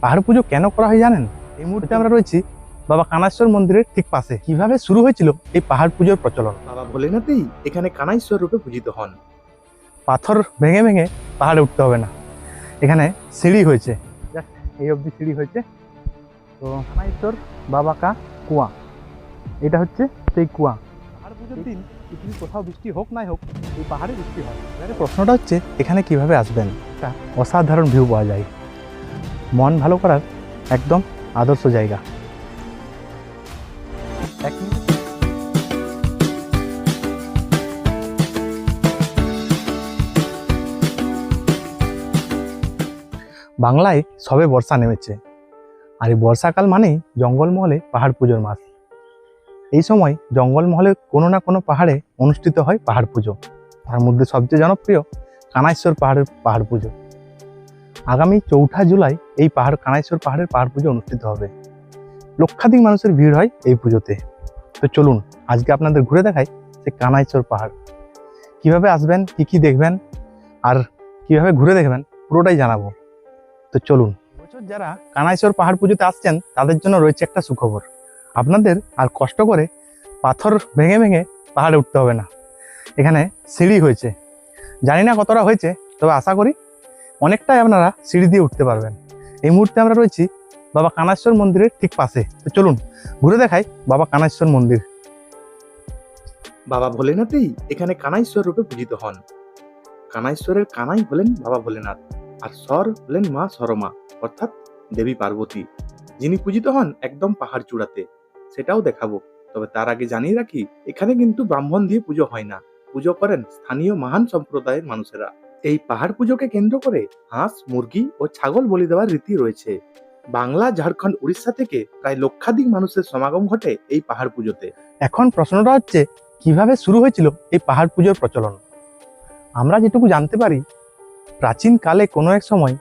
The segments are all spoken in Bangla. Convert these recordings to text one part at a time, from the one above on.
পাহাড় পুজো কেন করা হয় জানেন? এই মুহূর্তে আমরা রয়েছি বাবা কানাইশ্বর মন্দিরের ঠিক পাশে। কিভাবে শুরু হয়েছিল এই পাহাড় পুজোর প্রচলন? বাবা ভোলেনাথই এখানে কানাইশ্বর রূপে পূজিত হন। পাথর ভেঙে ভেঙে পাহাড়ে উঠতে হবে না, এখানে সিঁড়ি হয়েছে, জাস্ট এই অবধি সিঁড়ি হয়েছে। তো কানাইশ্বর বাবা কা কুয়া, এটা হচ্ছে সেই কুয়া। পাহাড় পুজোর দিন পৃথিবীর কোথাও বৃষ্টি হোক নাই হোক, এই পাহাড়ে বৃষ্টি হয়। এবারে প্রশ্নটা হচ্ছে এখানে কিভাবে আসবেন? একটা অসাধারণ ভিউ পাওয়া যায়, মন ভালো করার একদম আদর্শ জায়গা। এক মিনিট। বাংলায় সবে বর্ষা নেমেছে, আর এই বর্ষাকাল মানেই জঙ্গলমহলে পাহাড় পুজোর মাস। এই সময় জঙ্গলমহলে কোনো না কোনো পাহাড়ে অনুষ্ঠিত হয় পাহাড় পুজো। তার মধ্যে সবচেয়ে জনপ্রিয় কানাইশ্বর পাহাড়ের পাহাড় পুজো। আগামী 4ঠা জুলাই এই কানাইশ্বর পাহাড়ের পাহাড় পুজো অনুষ্ঠিত হবে। লক্ষাধিক মানুষের ভিড় হয় এই পুজোতে। তো চলুন আজকে আপনাদের ঘুরে দেখাই যে কানাইশ্বর পাহাড়। কিভাবে আসবেন, কি কি দেখবেন, আর কিভাবে ঘুরে দেখবেন, পুরোটাই জানাবো। তো চলুন। বছর যারা কানাইশ্বর পাহাড় পুজোতে আসছেন তাদের জন্য রয়েছে একটা সুখবর। আপনাদের আর কষ্ট করে পাথর ভেঙে ভেঙে পাহাড়ে উঠতে হবে না, এখানে সিঁড়ি হয়েছে। জানি না কতটা হয়েছে, তবে আশা করি অনেকটাই আপনারা সিঁড়ি দিয়ে উঠতে পারবেন। এই মুহূর্তে আমরা রয়েছি বাবা কানাইশ্বর মন্দিরের ঠিক পাশে। তো চলুন ঘুরে দেখাই বাবা কানাইশ্বর মন্দির। বাবা ভোলেনাথই এখানে কানাইশ্বর রূপে পূজিত হন। কানাইশ্বরের কানাই হলেন বাবা ভোলেনাথ, আর স্বর হলেন মা সরমা, অর্থাৎ দেবী পার্বতী, যিনি পূজিত হন একদম পাহাড় চূড়াতে। সেটাও দেখাবো, তবে তার আগে জানিয়ে রাখি এখানে কিন্তু ব্রাহ্মণ দিয়ে পুজো হয় না, পুজো করেন স্থানীয় মহান সম্প্রদায়ের মানুষেরা। এই পাহাড় পুজোকে কেন্দ্র করে হাঁস, মুরগি ও ছাগল বলি দেওয়ার রীতি রয়েছে। বাংলা, ঝাড়খণ্ড, উড়িষ্যা থেকে প্রায় লক্ষাধিক মানুষের সমাগম ঘটে এই পাহাড় পুজোতে। এখন প্রশ্নটা হচ্ছে কিভাবে শুরু হয়েছিল এই পাহাড় পুজোর প্রচলন। আমরা যেটুকু জানতে পারি, প্রাচীনকালে কোনো এক সময়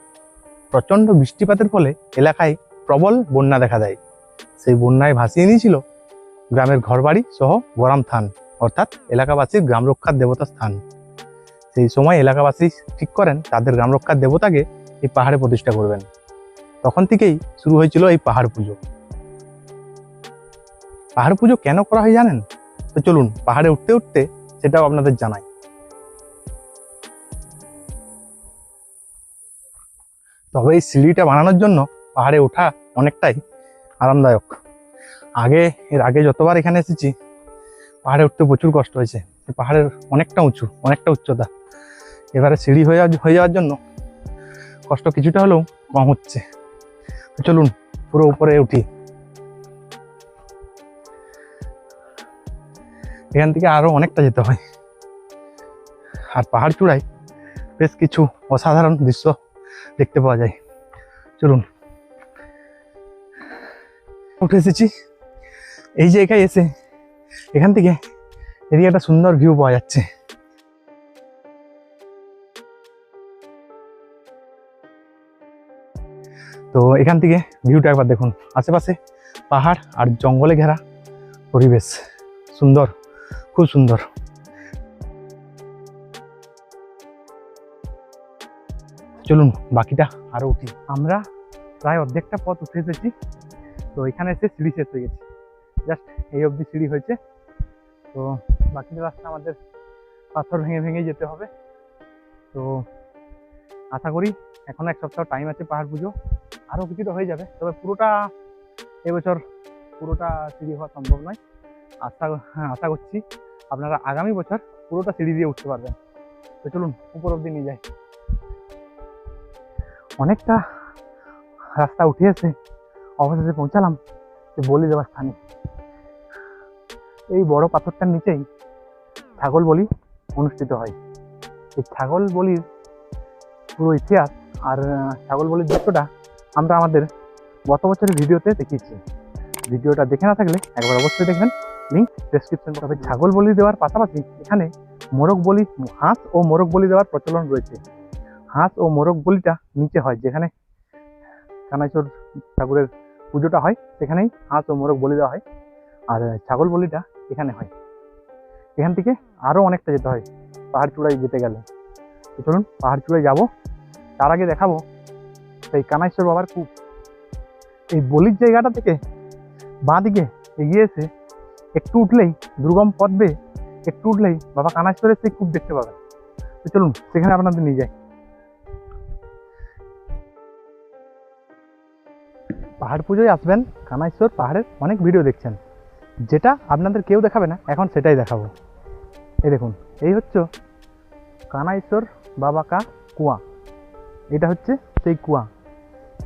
প্রচণ্ড বৃষ্টিপাতের ফলে এলাকায় প্রবল বন্যা দেখা দেয়। সেই বন্যায় ভাসিয়ে নিয়েছিল গ্রামের ঘরবাড়ি সহ গরম থান, অর্থাৎ এলাকাবাসীর গ্রাম রক্ষার দেবতা স্থান। সেই সময় এলাকাবাসী ঠিক করেন তাদের গ্রাম রক্ষার দেবতাকে এই পাহাড়ে প্রতিষ্ঠা করবেন। তখন থেকেই শুরু হয়েছিল এই পাহাড় পুজো। পাহাড় পুজো কেন করা হয় জানেন? তো চলুন পাহাড়ে উঠতে উঠতে সেটাও আপনাদের জানাই। তবে এই সিঁড়িটা বানানোর জন্য পাহাড়ে ওঠা অনেকটাই আরামদায়ক। এর আগে যতবার এখানে এসেছি পাহাড়ে উঠতে প্রচুর কষ্ট হয়েছে। পাহাড়ের অনেকটা উঁচু, অনেকটা উচ্চতা। এবারে সিঁড়ি হয়ে যাওয়ার জন্য কষ্ট কিছুটা হলেও কম হচ্ছে। তো চলুন পুরো উপরে উঠি। এখান থেকে আরো অনেকটা যেতে হয়, আর পাহাড় চূড়ায় বেশ কিছু অসাধারণ দৃশ্য দেখতে পাওয়া যায়। চলুন, উঠে এসেছি। এই জায়গায় এসে এখান থেকে এদিকে একটা সুন্দর ভিউ পাওয়া যাচ্ছে। তো এখান থেকে ভিউটা একবার দেখুন। আশেপাশে পাহাড় আর জঙ্গলে ঘেরা পরিবেশ, সুন্দর, খুব সুন্দর। চলুন বাকিটা আরো উঠি। আমরা প্রায় অর্ধেকটা পথ উঠে এসেছি। তো এখানে এসে সিঁড়ি শেষ হয়ে গেছে, জাস্ট এই অবধি সিঁড়ি হয়েছে। তো বাকি রাস্তা আমাদের পাথর ভেঙে ভেঙে যেতে হবে। তো আশা করি এখন এক সপ্তাহ টাইম আছে পাহাড় পুজো, আরও কিছুটা হয়ে যাবে। তবে পুরোটা এবছর পুরোটা সিঁড়ি হওয়া সম্ভব নয়। আশা করছি আপনারা আগামী বছর পুরোটা সিঁড়ি দিয়ে উঠতে পারবেন। তো চলুন উপর অবধি নিয়ে যাই। অনেকটা রাস্তা উঠে এসে অবশেষে পৌঁছালাম বলি দেওয়ার স্থানে। এই বড় পাথরটার নিচেই ছাগল বলি অনুষ্ঠিত হয়। এই ছাগল বলির পুরো ইতিহাস আর ছাগল বলির দৃশ্যটা আমরা আমাদের গত বছরের ভিডিওতে দেখিয়েছি। ভিডিওটা দেখে না থাকলে একবার অবশ্যই দেখবেন, লিঙ্ক ডেসক্রিপশন। তবে ছাগল বলি দেওয়ার পাশাপাশি এখানে মোরগ বলি, হাঁস ও মোরগ বলি দেওয়ার প্রচলন রয়েছে। হাঁস ও মোরগ বলিটা নিচে হয়, যেখানে কানাইশ্বর ঠাকুরের পুজোটা হয় সেখানেই হাঁস ও মোরগ বলি দেওয়া হয়, আর ছাগল বলিটা এখানে হয়। এখান থেকে আরও অনেকটা যেতে হয় পাহাড় চূড়ায় যেতে গেলে। তো চলুন পাহাড় চূড়ায় যাবো। তার আগে দেখাবো সেই কানাইশ্বর বাবার কূপ। এই বলির জায়গাটা থেকে বাঁ দিকে এগিয়ে এসে একটু উঠলেই দুর্গম পথ বেয়ে একটু উঠলেই বাবা কানাইশ্বরের সেই কূপ দেখতে পাবেন। তো চলুন সেখানে আপনাদের নিয়ে যাই। পাহাড় পুজোয় আসবেন, কানাইশ্বর পাহাড়ের অনেক ভিডিও দেখছেন, যেটা আপনাদের কেউ দেখাবে না, এখন সেটাই দেখাবো। এই দেখুন, এই হচ্ছে কানাইশ্বর বাবা কা কুয়া। এটা হচ্ছে সেই কুয়া।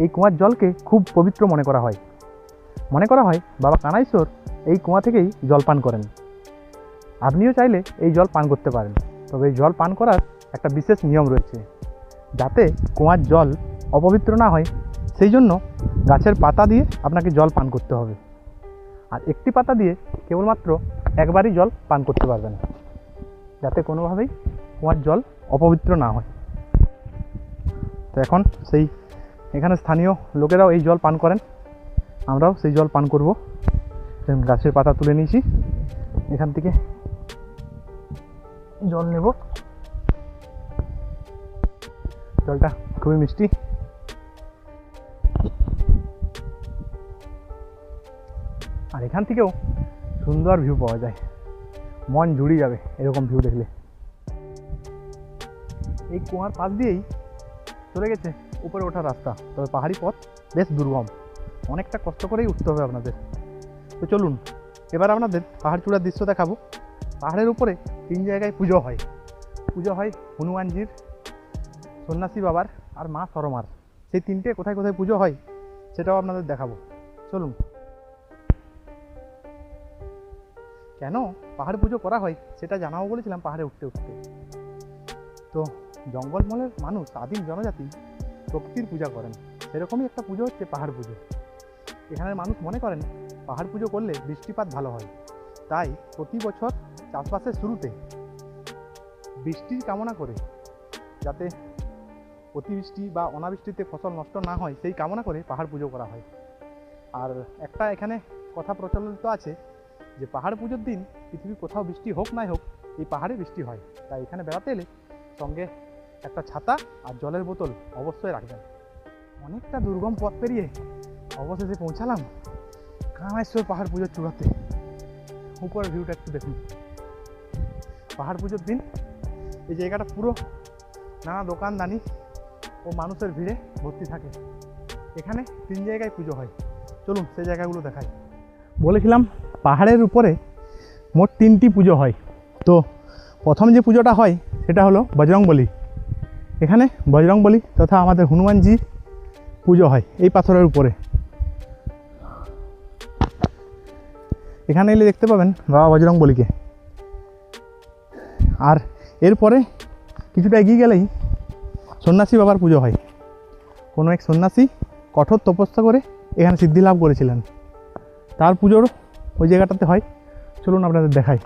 এই কুয়ার জলকে খুব পবিত্র মনে করা হয়। বাবা কানাইশ্বর এই কুয়া থেকেই জল পান করেন। আপনিও চাইলে এই জল পান করতে পারেন, তবে এই জল পান করার একটা বিশেষ নিয়ম রয়েছে। যাতে কুয়ার জল অপবিত্র না হয়, সেই জন্য গাছের পাতা দিয়ে আপনাকে জল পান করতে হবে। আর একটি পাতা দিয়ে কেবলমাত্র একবারই জল পান করতে পারবেন, যাতে কোনোভাবেই কুয়ার জল অপবিত্র না হয়। তো এখন এখানে স্থানীয় লোকেরাও এই জল পান করেন, আমরাও সেই জল পান করব। গাছের পাতা তুলে নিয়েছি, এখান থেকে জল নেব। জলটা খুবই মিষ্টি। আর এখান থেকেও সুন্দর ভিউ পাওয়া যায়, মন জুড়িয়ে যাবে এরকম ভিউ দেখলে। এই কুয়ার পাশ দিয়েই চলে গেছে উপরে ওঠার রাস্তা, তবে পাহাড়ি পথ বেশ দুর্গম, অনেকটা কষ্ট করেই উঠতে হবে আপনাদের। তো চলুন এবার আপনাদের পাহাড় চূড়ার দৃশ্য দেখাবো। পাহাড়ের উপরে 3 জায়গায় পুজো হয়। হনুমানজির, সন্ন্যাসী বাবার আর মা সরমার। সেই 3টে কোথায় কোথায় পুজো হয় সেটাও আপনাদের দেখাবো। চলুন। কেন পাহাড় পুজো করা হয় সেটা জানাবো বলেছিলাম পাহাড়ে উঠতে উঠতে। তো জঙ্গলমহলের মানুষ, আদিম জনজাতি প্রকৃতির পূজা করেন, সেরকমই একটা পুজো হচ্ছে পাহাড় পুজো। এখানের মানুষ মনে করেন পাহাড় পুজো করলে বৃষ্টিপাত ভালো হয়, তাই প্রতি বছর চাষবাসের শুরুতে বৃষ্টির কামনা করে, যাতে অতিবৃষ্টি বা অনাবৃষ্টিতে ফসল নষ্ট না হয় সেই কামনা করে পাহাড় পুজো করা হয়। আর একটা এখানে কথা প্রচলিত আছে যে পাহাড় পুজোর দিন পৃথিবীর কোথাও বৃষ্টি হোক না হোক, এই পাহাড়ে বৃষ্টি হয়। তাই এখানে বেড়াতে এলে সঙ্গে একটা ছাতা আর জলের বোতল অবশ্যই রাখবেন। অনেকটা দুর্গম পথ পেরিয়ে অবশেষে পৌঁছালাম কানাইশ্বর পাহাড় পুজোর চূড়াতে। উপরের ভিউটা একটু দেখুন। পাহাড় পুজোর দিন এই জায়গাটা পুরো নানা দোকানদানি ও মানুষের ভিড়ে ভর্তি থাকে। এখানে 3 জায়গায় পুজো হয়, চলুন সেই জায়গাগুলো দেখাই। বলেছিলাম পাহাড়ের উপরে মোট 3টি পুজো হয়। তো প্রথম যে পুজোটা হয় সেটা হলো বজরংবলী। এখানে বজরংবলী তথা আমাদের হনুমানজি পুজো হয় এই পাথরের উপরে। এখানে এলে দেখতে পাবেন বাবা বজরংবলীকে। আর এরপরে কিছুটা এগিয়ে গেলেই সন্ন্যাসী বাবার পুজো হয়। কোনো এক সন্ন্যাসী কঠোর তপস্যা করে এখানে সিদ্ধি লাভ করেছিলেন, তার পুজোর ওই জায়গাটাতে হয়। চলুন আপনাদের দেখাই।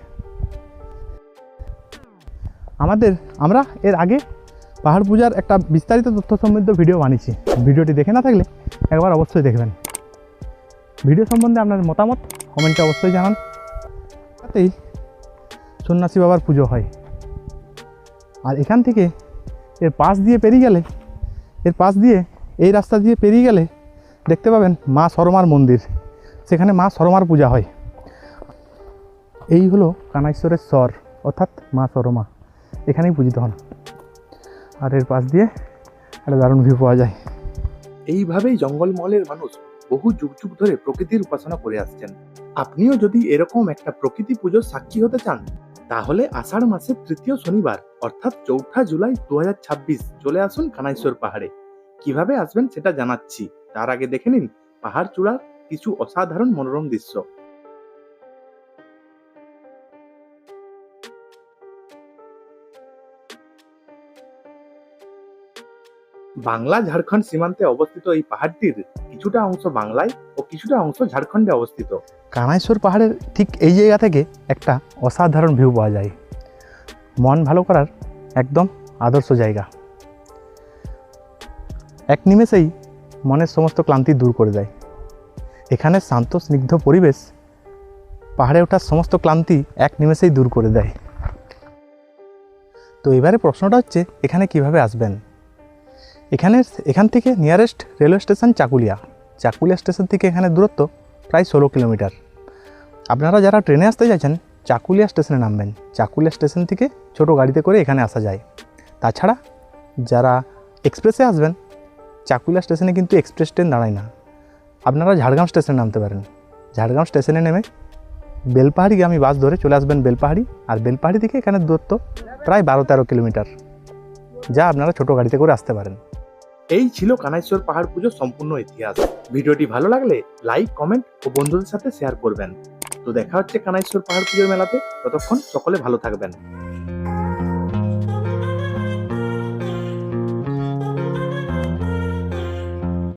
আমরা এর আগে পাহাড় পূজার একটা বিস্তারিত তথ্য সমৃদ্ধ ভিডিও বানিয়েছি, ভিডিওটি দেখে না থাকলে একবার অবশ্যই দেখবেন। ভিডিও সম্বন্ধে আপনার মতামত কমেন্টে অবশ্যই জানান। তাতেই সন্ন্যাসী বাবার পুজো হয়। আর এখান থেকে এর পাশ দিয়ে এই রাস্তা দিয়ে পেরিয়ে গেলে দেখতে পাবেন মা সরমার মন্দির। সেখানে মা সরমার পূজা হয়। এই হলো কানাইশ্বরের স্বর, অর্থাৎ মা সরমা, এখানেই পূজিত হন। আর এর পাশ দিয়ে একটা দারুণ ভিউ পাওয়া যায়। এইভাবেই জঙ্গলমহলের মানুষ বহু যুগ যুগ ধরে প্রকৃতির উপাসনা করে আসছেন। আপনিও যদি এরকম একটা প্রকৃতি পুজোর সাক্ষী হতে চান, তাহলে আষাঢ় মাসের 3য় শনিবার অর্থাৎ 4 জুলাই 2026 চলে আসুন কানাইশ্বর পাহাড়ে। কিভাবে আসবেন সেটা জানাচ্ছি, তার আগে দেখে নিন পাহাড় চূড়ার কিছু অসাধারণ মনোরম দৃশ্য। বাংলা ঝাড়খণ্ড সীমান্তে অবস্থিত এই পাহাড়টির কিছুটা অংশ বাংলায় ও কিছুটা অংশ ঝাড়খণ্ডে অবস্থিত। কানাইশ্বর পাহাড়ের ঠিক এই জায়গা থেকে একটা অসাধারণ ভিউ পাওয়া যায়। মন ভালো করার একদম আদর্শ জায়গা। এক নিমেষেই মনের সমস্ত ক্লান্তি দূর করে দেয়। এখানে শান্ত স্নিগ্ধ পরিবেশ পাহাড়ে ওঠার সমস্ত ক্লান্তি এক নিমেষেই দূর করে দেয়। তো এবারে প্রশ্নটা হচ্ছে এখানে কিভাবে আসবেন। এখান থেকে nearest railway station Chakulia. Chakulia station থেকে এখানে দূরত্ব প্রায় 16 কিলোমিটার। আপনারা যারা ট্রেনে আসতে চাইছেন চাকুলিয়া স্টেশনে নামবেন। চাকুলিয়া স্টেশন থেকে ছোট গাড়িতে করে এখানে আসা যায়। তাছাড়া যারা এক্সপ্রেসে আসবেন, চাকুলিয়া স্টেশনে কিন্তু এক্সপ্রেস ট্রেন দাঁড়ায় না, আপনারা ঝাড়গ্রাম স্টেশনে নামতে পারেন। ঝাড়গ্রাম স্টেশনে নেমে বেলপাহাড়িগামী বাস ধরে চলে আসবেন বেলপাহাড়ি, আর বেলপাহাড়ি থেকে এখানে দূরত্ব প্রায় 12-13 কিলোমিটার, যা আপনারা ছোট গাড়িতে করে আসতে পারেন। এই ছিল কানাইশ্বর পাহাড় পুজোর সম্পূর্ণ ইতিহাস। ভিডিওটি ভালো লাগলে লাইক, কমেন্ট ও বন্ধুদের সাথে শেয়ার করবেন। তো দেখা হচ্ছে কানাইশ্বর পাহাড় পুজোর মেলাতে। ততক্ষণ সকলে ভালো থাকবেন।